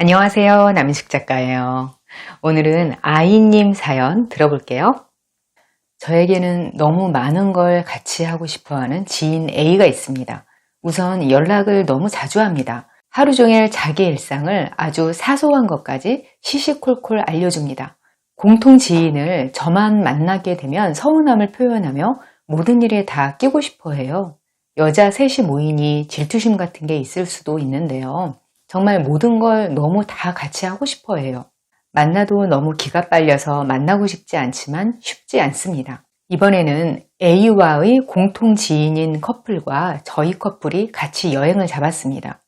안녕하세요. 남인숙 작가예요. 오늘은 아이님 사연 들어볼게요. 저에게는 너무 많은 걸 같이 하고 싶어하는 지인 A가 있습니다. 우선 연락을 너무 자주 합니다. 하루 종일 자기 일상을 아주 사소한 것까지 시시콜콜 알려줍니다. 공통 지인을 저만 만나게 되면 서운함을 표현하며 모든 일에 다 끼고 싶어 해요. 여자 셋이 모이니 질투심 같은 게 있을 수도 있는데요. 정말 모든 걸 너무 다 같이 하고 싶어 해요. 만나도 너무 기가 빨려서 만나고 싶지 않지만 쉽지 않습니다. 이번에는 A와의 공통 지인인 커플과 저희 커플이 같이 여행을 잡았습니다.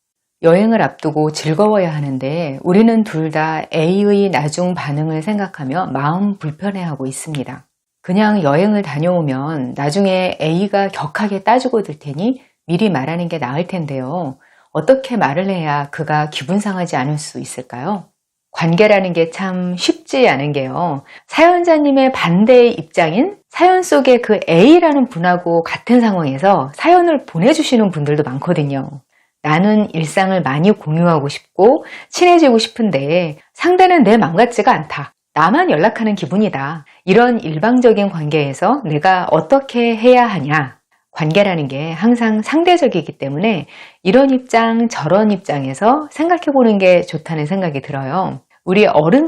여행을 앞두고 즐거워야 하는데 우리는 둘 다 A의 나중 반응을 생각하며 마음 불편해하고 있습니다. 그냥 여행을 다녀오면 나중에 A가 격하게 따지고 들 테니 미리 말하는 게 나을 텐데요. 어떻게 말을 해야 그가 기분 상하지 않을 수 있을까요? 관계라는 게 참 쉽지 않은 게요. 사연자님의 반대의 입장인 사연 속의 그 A라는 분하고 같은 상황에서 사연을 보내주시는 분들도 많거든요. 나는 일상을 많이 공유하고 싶고 친해지고 싶은데 상대는 내 맘 같지가 않다. 나만 연락하는 기분이다. 이런 일방적인 관계에서 내가 어떻게 해야 하냐? 관계라는 게 항상 상대적이기 때문에 이런 입장 저런 입장에서 생각해보는 게 좋다는 생각이 들어요. 우리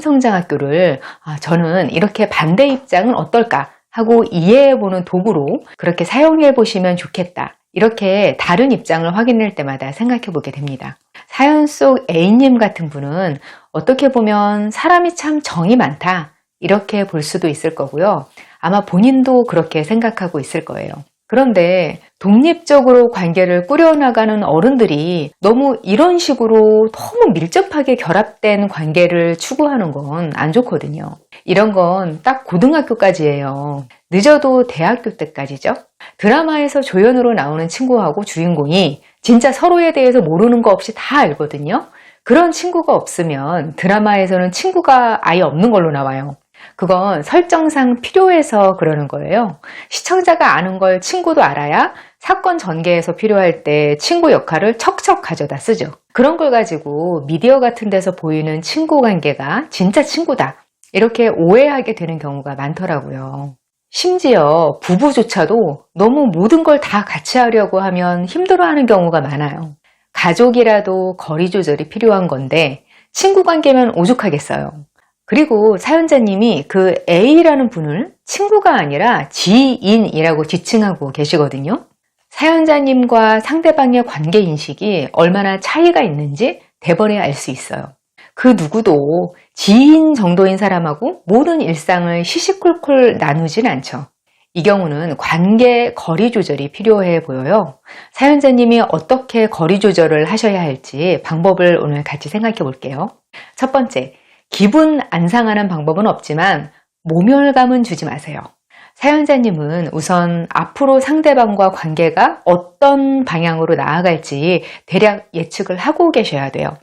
어른성장학교를 저는 이렇게 반대 입장은 어떨까 하고 이해해보는 도구로 그렇게 사용해보시면 좋겠다. 이렇게 다른 입장을 확인할 때마다 생각해보게 됩니다. 사연 속 A님 같은 분은 어떻게 보면 사람이 참 정이 많다 이렇게 볼 수도 있을 거고요. 아마 본인도 그렇게 생각하고 있을 거예요. 그런데 독립적으로 관계를 꾸려나가는 어른들이 너무 이런 식으로 너무 밀접하게 결합된 관계를 추구하는 건 안 좋거든요. 이런 건 딱 고등학교까지예요. 늦어도 대학교 때까지죠. 드라마에서 조연으로 나오는 친구하고 주인공이 진짜 서로에 대해서 모르는 거 없이 다 알거든요. 그런 친구가 없으면 드라마에서는 친구가 아예 없는 걸로 나와요. 그건 설정상 필요해서 그러는 거예요. 시청자가 아는 걸 친구도 알아야 사건 전개에서 필요할 때 친구 역할을 척척 가져다 쓰죠. 그런 걸 가지고 미디어 같은 데서 보이는 친구 관계가 진짜 친구다. 이렇게 오해하게 되는 경우가 많더라고요. 심지어 부부조차도 너무 모든 걸 다 같이 하려고 하면 힘들어하는 경우가 많아요. 가족이라도 거리 조절이 필요한 건데 친구 관계면 오죽하겠어요. 그리고 사연자님이 그 A라는 분을 친구가 아니라 지인이라고 지칭하고 계시거든요. 사연자님과 상대방의 관계인식이 얼마나 차이가 있는지 대번에 알 수 있어요. 그 누구도 지인 정도인 사람하고 모든 일상을 시시콜콜 나누진 않죠. 이 경우는 관계 거리 조절이 필요해 보여요. 사연자님이 어떻게 거리 조절을 하셔야 할지 방법을 오늘 같이 생각해 볼게요. 첫 번째, 기분 안 상하는 방법은 없지만 모멸감은 주지 마세요. 사연자님은 우선 앞으로 상대방과 관계가 어떤 방향으로 나아갈지 대략 예측을 하고 계셔야 돼요.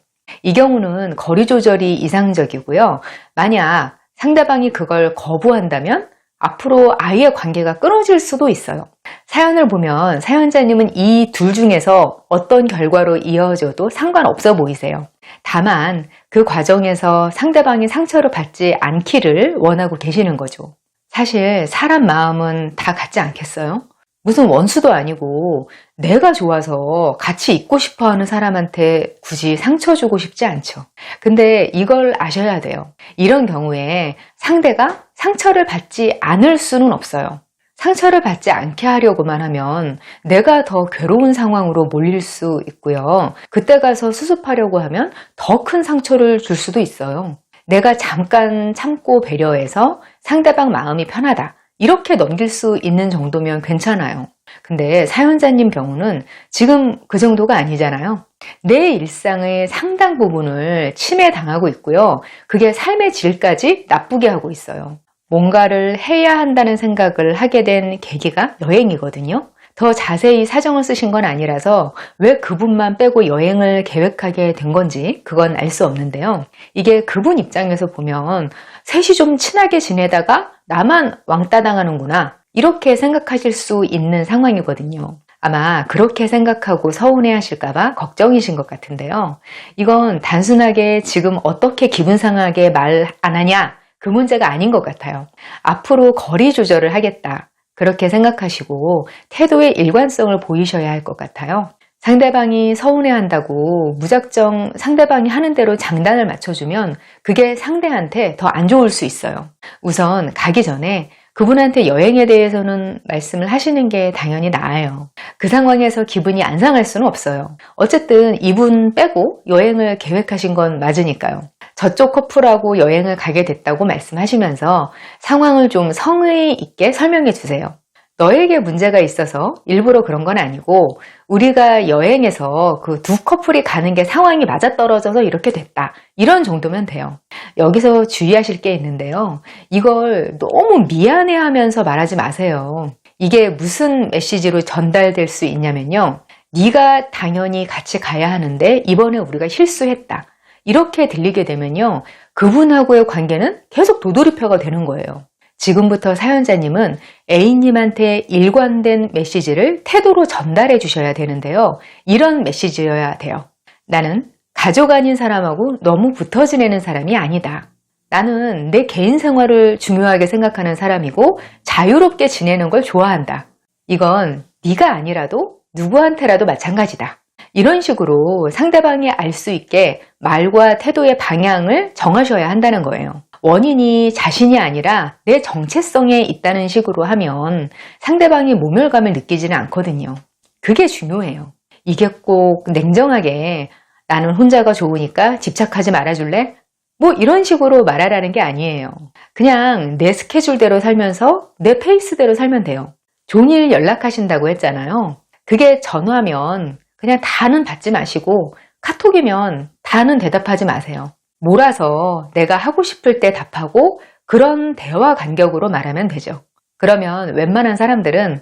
이 경우는 거리 조절이 이상적이고요. 만약 상대방이 그걸 거부한다면 앞으로 아예 관계가 끊어질 수도 있어요. 사연을 보면 사연자님은 이 둘 중에서 어떤 결과로 이어져도 상관없어 보이세요. 다만 그 과정에서 상대방이 상처를 받지 않기를 원하고 계시는 거죠. 사실 사람 마음은 다 같지 않겠어요? 무슨 원수도 아니고 내가 좋아서 같이 있고 싶어하는 사람한테 굳이 상처 주고 싶지 않죠. 근데 이걸 아셔야 돼요. 이런 경우에 상대가 상처를 받지 않을 수는 없어요. 상처를 받지 않게 하려고만 하면 내가 더 괴로운 상황으로 몰릴 수 있고요. 그때 가서 수습하려고 하면 더 큰 상처를 줄 수도 있어요. 내가 잠깐 참고 배려해서 상대방 마음이 편하다. 이렇게 넘길 수 있는 정도면 괜찮아요. 근데 사연자님 경우는 지금 그 정도가 아니잖아요. 내 일상의 상당 부분을 침해당하고 있고요. 그게 삶의 질까지 나쁘게 하고 있어요. 뭔가를 해야 한다는 생각을 하게 된 계기가 여행이거든요. 더 자세히 사정을 쓰신 건 아니라서 왜 그분만 빼고 여행을 계획하게 된 건지 그건 알 수 없는데요. 이게 그분 입장에서 보면 셋이 좀 친하게 지내다가 나만 왕따 당하는구나 이렇게 생각하실 수 있는 상황이거든요. 아마 그렇게 생각하고 서운해 하실까봐 걱정이신 것 같은데요. 이건 단순하게 지금 어떻게 기분 상하게 말 안 하냐, 그 문제가 아닌 것 같아요. 앞으로 거리 조절을 하겠다, 그렇게 생각하시고 태도의 일관성을 보이셔야 할 것 같아요. 상대방이 서운해한다고 무작정 상대방이 하는 대로 장단을 맞춰주면 그게 상대한테 더 안 좋을 수 있어요. 우선 가기 전에 그분한테 여행에 대해서는 말씀을 하시는 게 당연히 나아요. 그 상황에서 기분이 안 상할 수는 없어요. 어쨌든 이분 빼고 여행을 계획하신 건 맞으니까요. 저쪽 커플하고 여행을 가게 됐다고 말씀하시면서 상황을 좀 성의 있게 설명해 주세요. 너에게 문제가 있어서 일부러 그런 건 아니고 우리가 여행에서 그 두 커플이 가는 게 상황이 맞아떨어져서 이렇게 됐다, 이런 정도면 돼요. 여기서 주의하실 게 있는데요. 이걸 너무 미안해하면서 말하지 마세요. 이게 무슨 메시지로 전달될 수 있냐면요, 네가 당연히 같이 가야 하는데 이번에 우리가 실수했다, 이렇게 들리게 되면요, 그분하고의 관계는 계속 도돌이표가 되는 거예요. 지금부터 사연자님은 A님한테 일관된 메시지를 태도로 전달해 주셔야 되는데요. 이런 메시지여야 돼요. 나는 가족 아닌 사람하고 너무 붙어 지내는 사람이 아니다. 나는 내 개인 생활을 중요하게 생각하는 사람이고 자유롭게 지내는 걸 좋아한다. 이건 네가 아니라도 누구한테라도 마찬가지다. 이런 식으로 상대방이 알 수 있게 말과 태도의 방향을 정하셔야 한다는 거예요. 원인이 자신이 아니라 내 정체성에 있다는 식으로 하면 상대방이 모멸감을 느끼지는 않거든요. 그게 중요해요. 이게 꼭 냉정하게 나는 혼자가 좋으니까 집착하지 말아줄래? 뭐 이런 식으로 말하라는 게 아니에요. 그냥 내 스케줄대로 살면서 내 페이스대로 살면 돼요. 종일 연락하신다고 했잖아요. 그게 전화면 그냥 다는 받지 마시고 카톡이면 다는 대답하지 마세요. 몰아서 내가 하고 싶을 때 답하고 그런 대화 간격으로 말하면 되죠. 그러면 웬만한 사람들은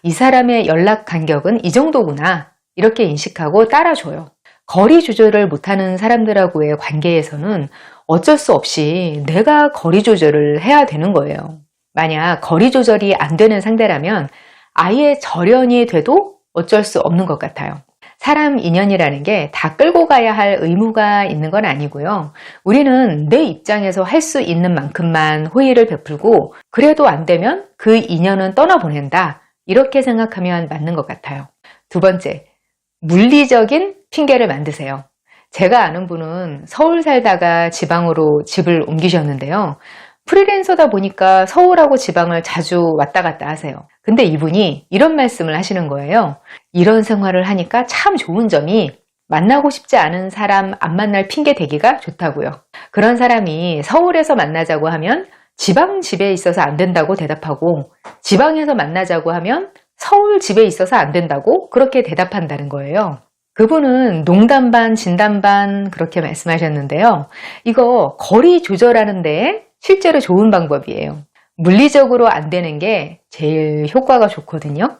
이 사람의 연락 간격은 이 정도구나, 이렇게 인식하고 따라줘요. 거리 조절을 못하는 사람들하고의 관계에서는 어쩔 수 없이 내가 거리 조절을 해야 되는 거예요. 만약 거리 조절이 안 되는 상대라면 아예 절연이 돼도 어쩔 수 없는 것 같아요. 사람 인연이라는 게 다 끌고 가야 할 의무가 있는 건 아니고요. 우리는 내 입장에서 할 수 있는 만큼만 호의를 베풀고 그래도 안 되면 그 인연은 떠나보낸다, 이렇게 생각하면 맞는 것 같아요. 두 번째, 물리적인 핑계를 만드세요. 제가 아는 분은 서울 살다가 지방으로 집을 옮기셨는데요. 프리랜서다 보니까 서울하고 지방을 자주 왔다 갔다 하세요. 근데 이분이 이런 말씀을 하시는 거예요. 이런 생활을 하니까 참 좋은 점이 만나고 싶지 않은 사람 안 만날 핑계 대기가 좋다고요. 그런 사람이 서울에서 만나자고 하면 지방 집에 있어서 안 된다고 대답하고 지방에서 만나자고 하면 서울 집에 있어서 안 된다고 그렇게 대답한다는 거예요. 그분은 농담 반 진담 반 그렇게 말씀하셨는데요. 이거 거리 조절하는 데 실제로 좋은 방법이에요. 물리적으로 안 되는 게 제일 효과가 좋거든요.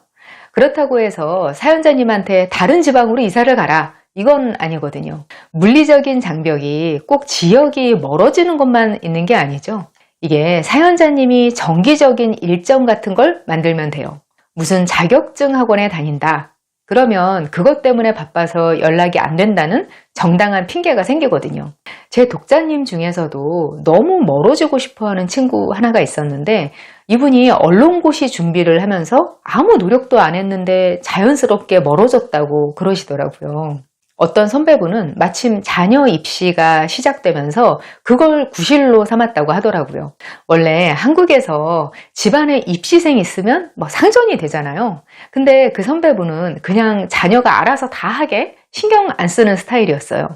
그렇다고 해서 사연자님한테 다른 지방으로 이사를 가라, 이건 아니거든요. 물리적인 장벽이 꼭 지역이 멀어지는 것만 있는 게 아니죠. 이게 사연자님이 정기적인 일정 같은 걸 만들면 돼요. 무슨 자격증 학원에 다닌다, 그러면 그것 때문에 바빠서 연락이 안 된다는 정당한 핑계가 생기거든요. 제 독자님 중에서도 너무 멀어지고 싶어하는 친구 하나가 있었는데 이분이 언론고시 준비를 하면서 아무 노력도 안 했는데 자연스럽게 멀어졌다고 그러시더라고요. 어떤 선배분은 마침 자녀 입시가 시작되면서 그걸 구실로 삼았다고 하더라고요. 원래 한국에서 집안에 입시생 있으면 뭐 상전이 되잖아요. 근데 그 선배분은 그냥 자녀가 알아서 다 하게 신경 안 쓰는 스타일이었어요.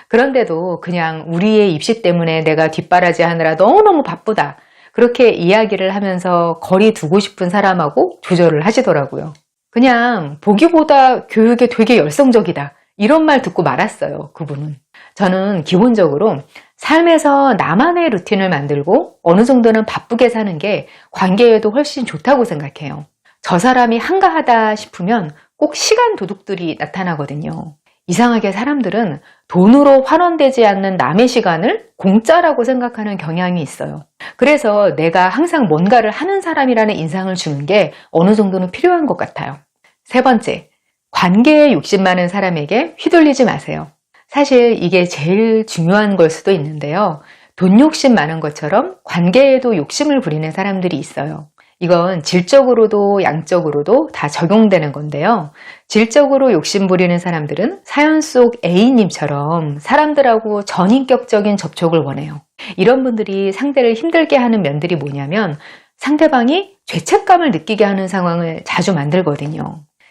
그런데도 그냥 우리의 입시 때문에 내가 뒷바라지 하느라 너무너무 바쁘다, 그렇게 이야기를 하면서 거리 두고 싶은 사람하고 조절을 하시더라고요. 그냥 보기보다 교육에 되게 열성적이다, 이런 말 듣고 말았어요, 그분은. 저는 기본적으로 삶에서 나만의 루틴을 만들고 어느 정도는 바쁘게 사는 게 관계에도 훨씬 좋다고 생각해요. 저 사람이 한가하다 싶으면 꼭 시간 도둑들이 나타나거든요. 이상하게 사람들은 돈으로 환원되지 않는 남의 시간을 공짜라고 생각하는 경향이 있어요. 그래서 내가 항상 뭔가를 하는 사람이라는 인상을 주는 게 어느 정도는 필요한 것 같아요. 세 번째, 관계에 욕심 많은 사람에게 휘둘리지 마세요. 사실 이게 제일 중요한 걸 수도 있는데요. 돈 욕심 많은 것처럼 관계에도 욕심을 부리는 사람들이 있어요. 이건 질적으로도 양적으로도 다 적용되는 건데요. 질적으로 욕심 부리는 사람들은 사연 속 A님처럼 사람들하고 전인격적인 접촉을 원해요. 이런 분들이 상대를 힘들게 하는 면들이 뭐냐면 상대방이 죄책감을 느끼게 하는 상황을 자주 만들거든요.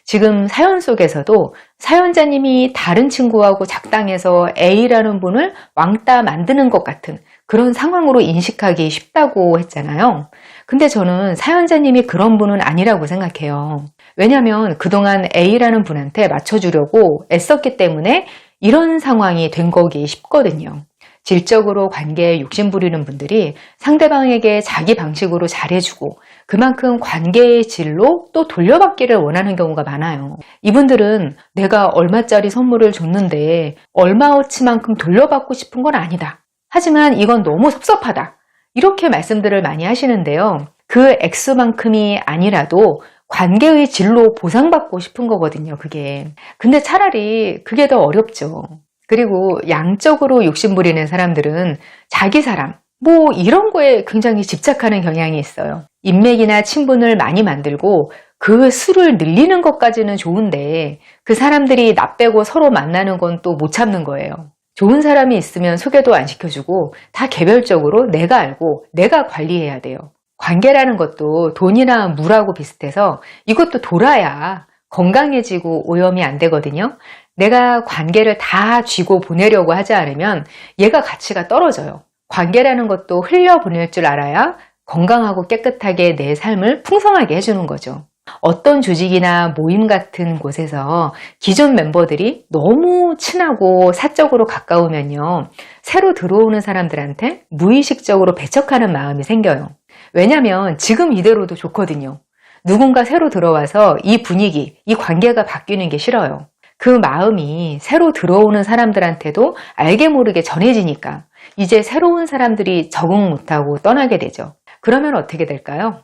지금 사연 속에서도 사연자님이 다른 친구하고 작당해서 A라는 분을 왕따 만드는 것 같은 그런 상황으로 인식하기 쉽다고 했잖아요. 근데 저는 사연자님이 그런 분은 아니라고 생각해요. 왜냐하면 그동안 A라는 분한테 맞춰주려고 애썼기 때문에 이런 상황이 된 거기 쉽거든요. 질적으로 관계에 욕심 부리는 분들이 상대방에게 자기 방식으로 잘해주고 그만큼 관계의 질로 또 돌려받기를 원하는 경우가 많아요. 이분들은 내가 얼마짜리 선물을 줬는데 얼마어치만큼 돌려받고 싶은 건 아니다. 하지만 이건 너무 섭섭하다. 이렇게 말씀들을 많이 하시는데요. 그 액수만큼이 아니라도 관계의 질로 보상받고 싶은 거거든요, 그게. 근데 차라리 그게 더 어렵죠. 그리고 양적으로 욕심부리는 사람들은 자기 사람, 뭐 이런 거에 굉장히 집착하는 경향이 있어요. 인맥이나 친분을 많이 만들고 그 수를 늘리는 것까지는 좋은데 그 사람들이 나 빼고 서로 만나는 건 또 못 참는 거예요. 좋은 사람이 있으면 소개도 안 시켜주고 다 개별적으로 내가 알고 내가 관리해야 돼요. 관계라는 것도 돈이나 물하고 비슷해서 이것도 돌아야 건강해지고 오염이 안 되거든요. 내가 관계를 다 쥐고 보내려고 하지 않으면 얘가 가치가 떨어져요. 관계라는 것도 흘려보낼 줄 알아야 건강하고 깨끗하게 내 삶을 풍성하게 해주는 거죠. 어떤 조직이나 모임 같은 곳에서 기존 멤버들이 너무 친하고 사적으로 가까우면요, 새로 들어오는 사람들한테 무의식적으로 배척하는 마음이 생겨요. 왜냐면 지금 이대로도 좋거든요. 누군가 새로 들어와서 이 분위기, 이 관계가 바뀌는 게 싫어요. 그 마음이 새로 들어오는 사람들한테도 알게 모르게 전해지니까 이제 새로운 사람들이 적응 못하고 떠나게 되죠. 그러면 어떻게 될까요?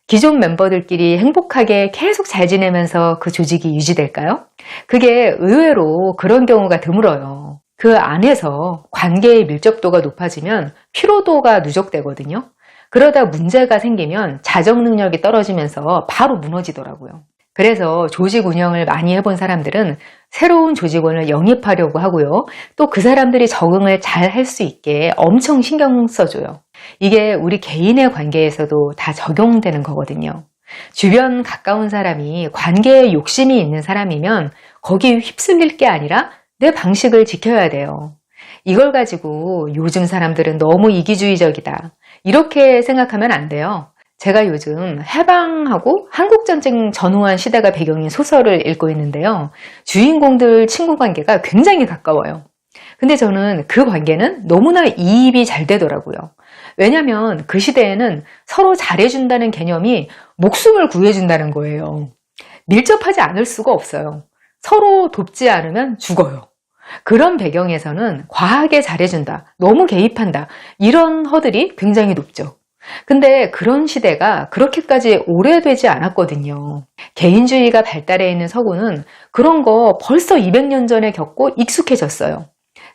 기존 멤버들끼리 행복하게 계속 잘 지내면서 그 조직이 유지될까요? 그게 의외로 그런 경우가 드물어요. 그 안에서 관계의 밀접도가 높아지면 피로도가 누적되거든요. 그러다 문제가 생기면 자정 능력이 떨어지면서 바로 무너지더라고요. 그래서 조직 운영을 많이 해본 사람들은 새로운 조직원을 영입하려고 하고요. 또 그 사람들이 적응을 잘 할 수 있게 엄청 신경 써줘요. 이게 우리 개인의 관계에서도 다 적용되는 거거든요. 주변 가까운 사람이 관계에 욕심이 있는 사람이면 거기에 휩쓸릴 게 아니라 내 방식을 지켜야 돼요. 이걸 가지고 요즘 사람들은 너무 이기주의적이다. 이렇게 생각하면 안 돼요. 제가 요즘 해방하고 한국전쟁 전후한 시대가 배경인 소설을 읽고 있는데요. 주인공들 친구 관계가 굉장히 가까워요. 근데 저는 그 관계는 너무나 이입이 잘 되더라고요. 왜냐면 그 시대에는 서로 잘해준다는 개념이 목숨을 구해준다는 거예요. 밀접하지 않을 수가 없어요. 서로 돕지 않으면 죽어요. 그런 배경에서는 과하게 잘해준다, 너무 개입한다, 이런 허들이 굉장히 높죠. 근데 그런 시대가 그렇게까지 오래되지 않았거든요. 개인주의가 발달해 있는 서구는 그런 거 벌써 200년 전에 겪고 익숙해졌어요.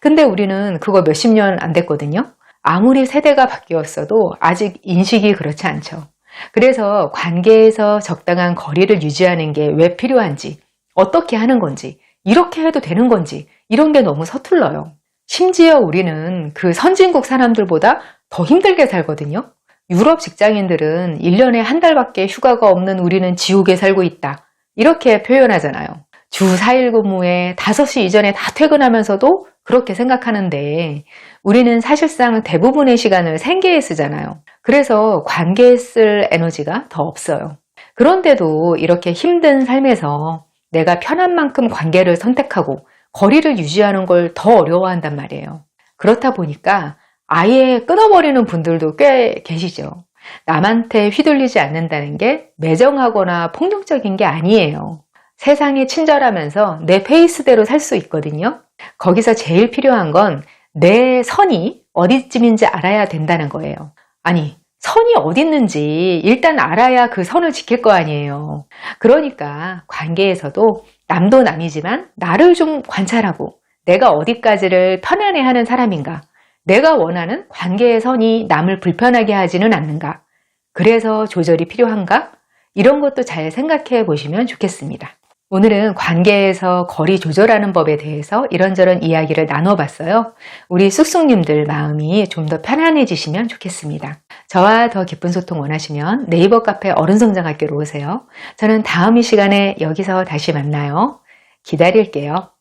근데 우리는 그거 몇십 년 안 됐거든요. 아무리 세대가 바뀌었어도 아직 인식이 그렇지 않죠. 그래서 관계에서 적당한 거리를 유지하는 게 왜 필요한지, 어떻게 하는 건지, 이렇게 해도 되는 건지 이런 게 너무 서툴러요. 심지어 우리는 그 선진국 사람들보다 더 힘들게 살거든요. 유럽 직장인들은 1년에 한 달밖에 휴가가 없는 우리는 지옥에 살고 있다. 이렇게 표현하잖아요. 주 4일 근무에 5시 이전에 다 퇴근하면서도 그렇게 생각하는데 우리는 사실상 대부분의 시간을 생계에 쓰잖아요. 그래서 관계에 쓸 에너지가 더 없어요. 그런데도 이렇게 힘든 삶에서 내가 편한 만큼 관계를 선택하고 거리를 유지하는 걸 더 어려워한단 말이에요. 그렇다 보니까 아예 끊어버리는 분들도 꽤 계시죠. 남한테 휘둘리지 않는다는 게 매정하거나 폭력적인 게 아니에요. 세상이 친절하면서 내 페이스대로 살 수 있거든요. 거기서 제일 필요한 건 내 선이 어디쯤인지 알아야 된다는 거예요. 아니, 선이 어디 있는지 일단 알아야 그 선을 지킬 거 아니에요. 그러니까 관계에서도 남도 남이지만 나를 좀 관찰하고 내가 어디까지를 편안해하는 사람인가, 내가 원하는 관계의 선이 남을 불편하게 하지는 않는가, 그래서 조절이 필요한가, 이런 것도 잘 생각해 보시면 좋겠습니다. 오늘은 관계에서 거리 조절하는 법에 대해서 이런저런 이야기를 나눠봤어요. 우리 쑥쑥님들 마음이 좀 더 편안해지시면 좋겠습니다. 저와 더 깊은 소통 원하시면 네이버 카페 어른성장학교로 오세요. 저는 다음 이 시간에 여기서 다시 만나요. 기다릴게요.